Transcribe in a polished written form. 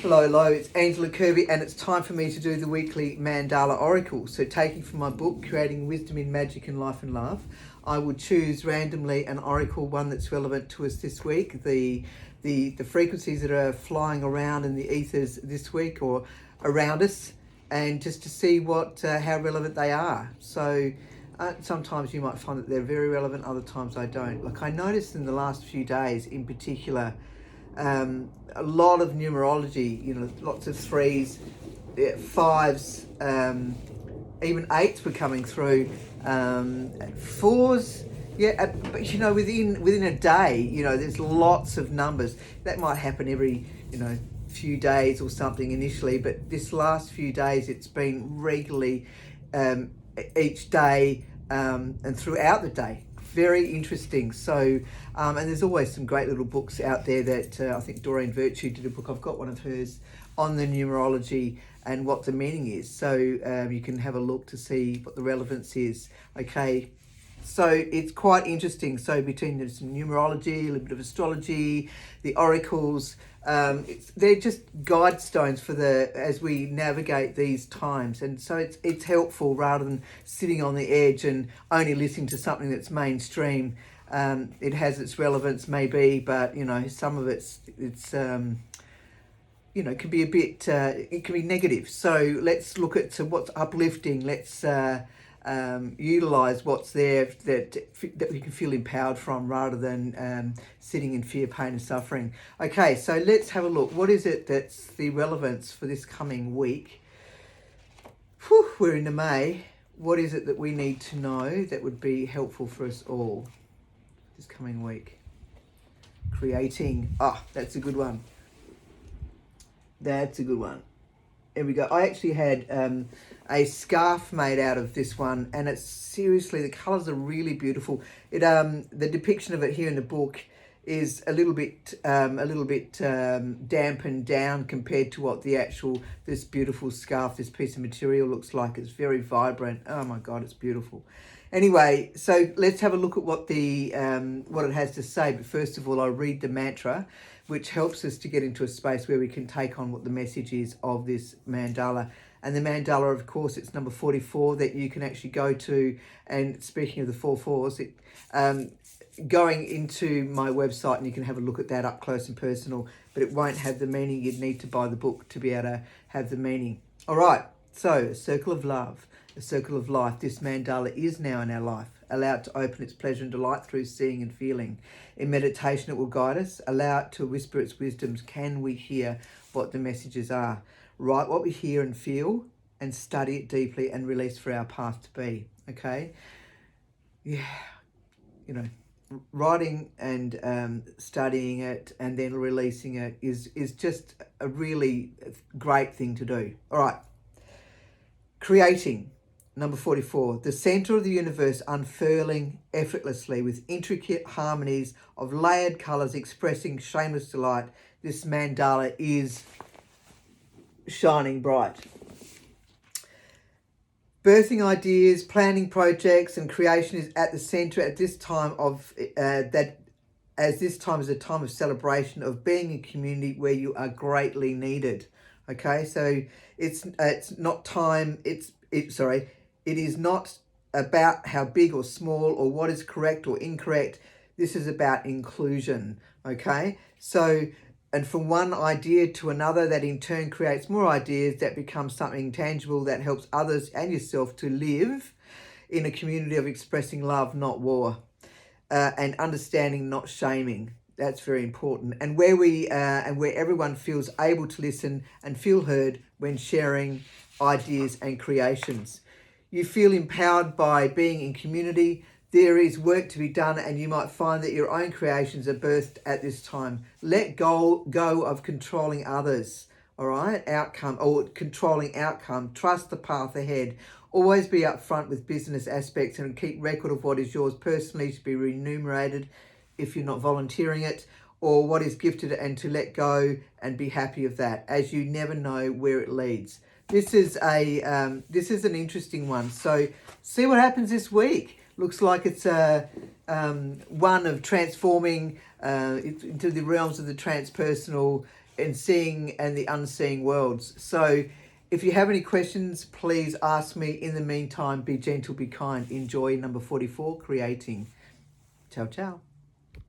Hello, it's Angela Kirby, and it's time for me to do the weekly Mandala Oracle. So taking from my book, Creating Wisdom in Magic and Life and Love, I will choose randomly an oracle, one that's relevant to us this week, the frequencies that are flying around in the ethers this week or around us, and just to see how relevant they are. So sometimes you might find that they're very relevant, other times I don't. Like I noticed in the last few days in particular, a lot of numerology, lots of threes, fives, even eights were coming through, fours, but within a day, there's lots of numbers. That might happen every, few days or something initially, but this last few days it's been regularly, each day, and throughout the day. Very interesting. So, and there's always some great little books out there that I think Doreen Virtue did a book. I've got one of hers on the numerology and what the meaning is. So you can have a look to see what the relevance is. Okay. So it's quite interesting. So between there's some numerology, a little bit of astrology, the oracles, they're just guide stones for as we navigate these times. And so it's helpful rather than sitting on the edge and only listening to something that's mainstream. It has its relevance maybe, but some of it's can be a bit, it can be negative. So let's look at what's uplifting. Let's utilize what's there that we can feel empowered from rather than sitting in fear, pain and suffering. Okay, so let's have a look. What is it that's the relevance for this coming week? We're into May. What is it that we need to know that would be helpful for us all this coming week? Creating. That's a good one. That's a good one. Here we go. I actually had a scarf made out of this one, and it's seriously, the colours are really beautiful. It the depiction of it here in the book is a little bit dampened down compared to what this beautiful scarf, this piece of material looks like. It's very vibrant. Oh my God, it's beautiful. Anyway, so let's have a look at what it has to say. But first of all, I'll read the mantra, which helps us to get into a space where we can take on what the message is of this mandala. And the mandala, of course, it's number 44 that you can actually go to. And speaking of the 4/4s, going into my website and you can have a look at that up close and personal, but it won't have the meaning. You'd need to buy the book to be able to have the meaning. All right, so a circle of love, a circle of life. This mandala is now in our life. Allow it to open its pleasure and delight through seeing and feeling. In meditation, it will guide us. Allow it to whisper its wisdoms. Can we hear what the messages are? Write what we hear and feel and study it deeply and release for our path to be. Okay? Yeah. Writing and studying it and then releasing it is just a really great thing to do. All right. Creating. Number 44, the center of the universe unfurling effortlessly with intricate harmonies of layered colors expressing shameless delight. This mandala is shining bright. Birthing ideas, planning projects and creation is at the center at this time this time is a time of celebration of being in community where you are greatly needed. Okay, so it's not time, it is not about how big or small or what is correct or incorrect. This is about inclusion, okay? So, and from one idea to another, that in turn creates more ideas that become something tangible that helps others and yourself to live in a community of expressing love, not war, and understanding, not shaming. That's very important. And where everyone feels able to listen and feel heard when sharing ideas and creations. You feel empowered by being in community. There is work to be done, and you might find that your own creations are birthed at this time. Let go of controlling others, all right? Controlling outcome. Trust the path ahead. Always be upfront with business aspects and keep record of what is yours personally to be remunerated if you're not volunteering it, or what is gifted, and to let go and be happy of that, as you never know where it leads. This is an interesting one. So see what happens this week. Looks like it's one of transforming into the realms of the transpersonal, and seeing and the unseeing worlds. So if you have any questions, please ask me. In the meantime, be gentle, be kind. Enjoy number 44, creating. Ciao, ciao.